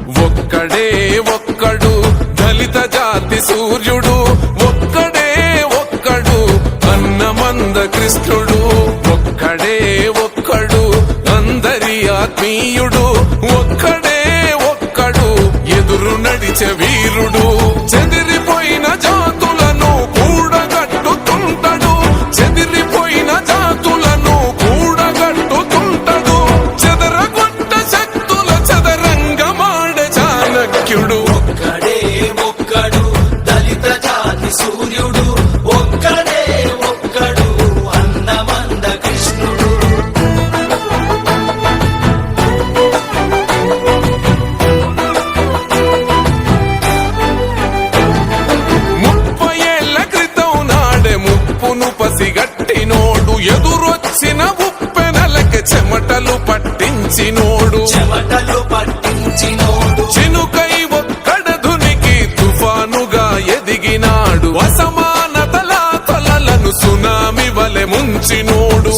ఒక్కడే ఒక్కడు దళిత జాతి సూర్యుడు, ఒక్కడే ఒక్కడు అన్నమంద కృష్ణుడు, ఒక్కడే ఒక్కడు అందరి ఆత్మీయుడు, ఒక్కడే ఒక్కడు ఎదురు నడిచే వీరుడు. చెదిరిపోయిన జాతులను కూడగట్టుతుంటడు, చెదిరిపోయిన జాతులను కూడగట్టుతుంటడు, చెదరగొట్ట శక్తుల చదరంగమాడే చాణక్యుడు. ఒక్కడే ఒక్కడు దళిత జాతి సూర్యుడు, ఒక్కడే ఒక్కడు అన్నమంద కృష్ణుడు. పసిగట్టినోడు ఎదురొచ్చిన ఉప్పెనలకి చెమటలు పట్టించినోడు, చినుకై ఒక్కడ ధునికి తుఫానుగా ఎదిగినాడు, అసమానతల తొలలను సునామి వలె ముంచినోడు.